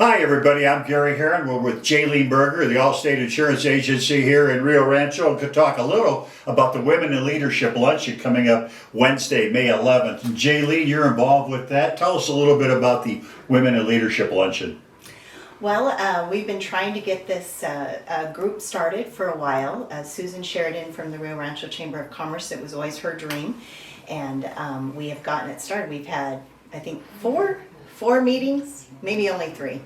Hi everybody, I'm Gary Herron. We're with Jalene Berger, the Allstate Insurance Agency here in Rio Rancho, and could talk a little about the Women in Leadership Luncheon coming up Wednesday, May 11th. And Jalene, you're involved with that. Tell us a little bit about the Women in Leadership Luncheon. Well, we've been trying to get this group started for a while. Susan Sheridan from the Rio Rancho Chamber of Commerce, it was always her dream, and we have gotten it started. We've had, I think, four meetings, maybe only three.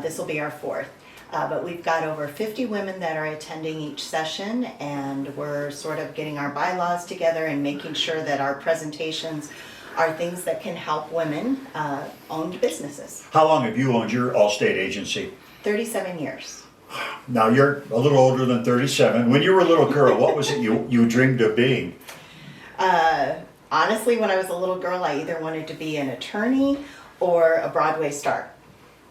This will be our fourth. But we've got over 50 women that are attending each session, and we're sort of getting our bylaws together and making sure that our presentations are things that can help women own businesses. How long have you owned your Allstate agency? 37 years. Now you're a little older than 37. When you were a little girl, what was it you dreamed of being? Honestly, when I was a little girl, I either wanted to be an attorney or a Broadway star.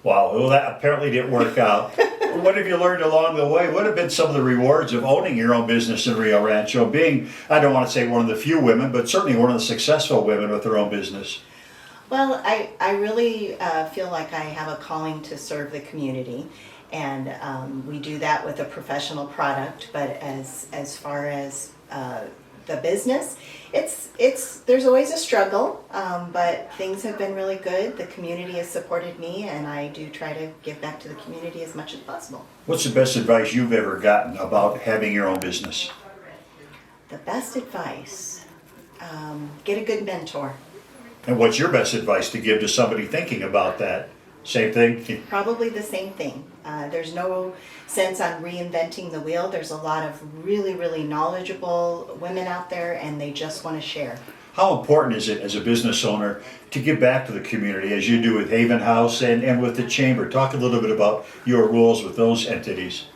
Wow, well that apparently didn't work out. What have you learned along the way? What have been some of the rewards of owning your own business in Rio Rancho? Being, I don't want to say one of the few women, but certainly one of the successful women with their own business. Well, I really feel like I have a calling to serve the community, and we do that with a professional product. But as far as the business, there's always a struggle, but things have been really good. The community has supported me, and I do try to give back to the community as much as possible. What's the best advice you've ever gotten about having your own business? The best advice, get a good mentor. And what's your best advice to give to somebody thinking about that? Same thing? Probably the same thing. There's no sense on reinventing the wheel. There's a lot of really, really knowledgeable women out there, and they just want to share. How important is it as a business owner to give back to the community as you do with Haven House and with the Chamber? Talk a little bit about your roles with those entities.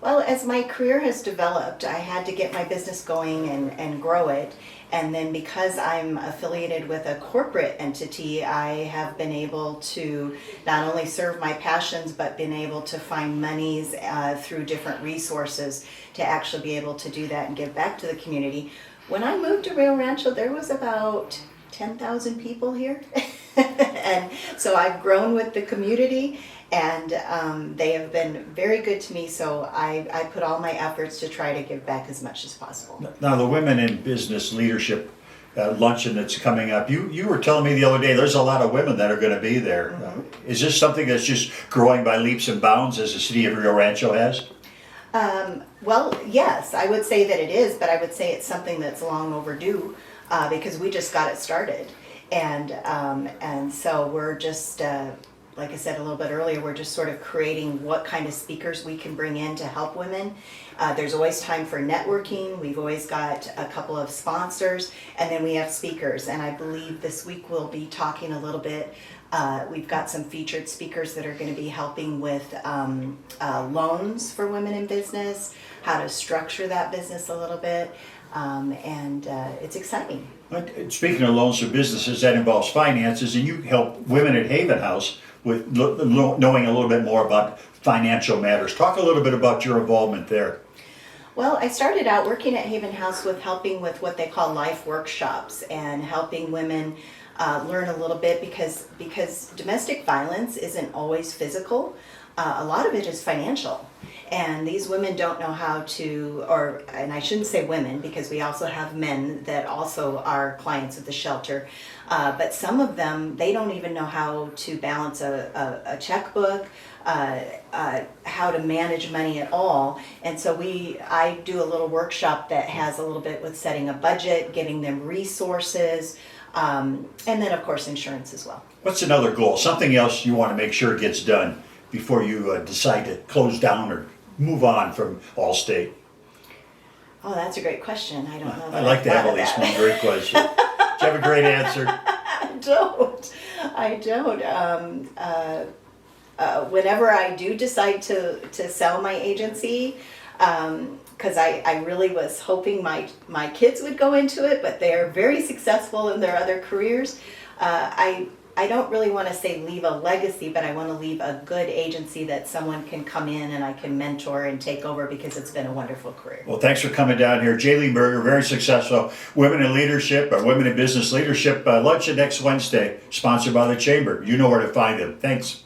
Well, as my career has developed, I had to get my business going and grow it. And then because I'm affiliated with a corporate entity, I have been able to not only serve my passions, but been able to find monies through different resources to actually be able to do that and give back to the community. When I moved to Rio Rancho, there was about 10,000 people here. And so I've grown with the community, and they have been very good to me, so I put all my efforts to try to give back as much as possible. Now the Women in Business Leadership Luncheon that's coming up, you were telling me the other day there's a lot of women that are going to be there. Mm-hmm. Is this something that's just growing by leaps and bounds as the city of Rio Rancho has? Well, yes, I would say that it is, but I would say it's something that's long overdue because we just got it started. And so we're just, like I said a little bit earlier, we're just sort of creating what kind of speakers we can bring in to help women. There's always time for networking. We've always got a couple of sponsors, and then we have speakers. And I believe this week we'll be talking a little bit. We've got some featured speakers that are going to be helping with loans for women in business, how to structure that business a little bit, and it's exciting. Speaking of loans for businesses, that involves finances, and you help women at Haven House with knowing a little bit more about financial matters. Talk a little bit about your involvement there. Well, I started out working at Haven House with helping with what they call life workshops and helping women learn a little bit because domestic violence isn't always physical. A lot of it is financial. And these women don't know how to, and I shouldn't say women because we also have men that also are clients of the shelter, but some of them, they don't even know how to balance a checkbook, how to manage money at all. And so I do a little workshop that has a little bit with setting a budget, giving them resources, and then of course insurance as well. What's another goal? Something else you want to make sure gets done before you decide to close down or move on from Allstate? Oh, that's a great question. I don't know. I like to have all these one great questions. Do you have a great answer? I don't. Whenever I do decide to sell my agency, because I really was hoping my kids would go into it, but they are very successful in their other careers. I don't really want to say leave a legacy, but I want to leave a good agency that someone can come in and I can mentor and take over because it's been a wonderful career. Well, thanks for coming down here. Jalene Berger, very successful Women in Leadership or Women in Business Leadership Luncheon next Wednesday, sponsored by the Chamber. You know where to find them. Thanks.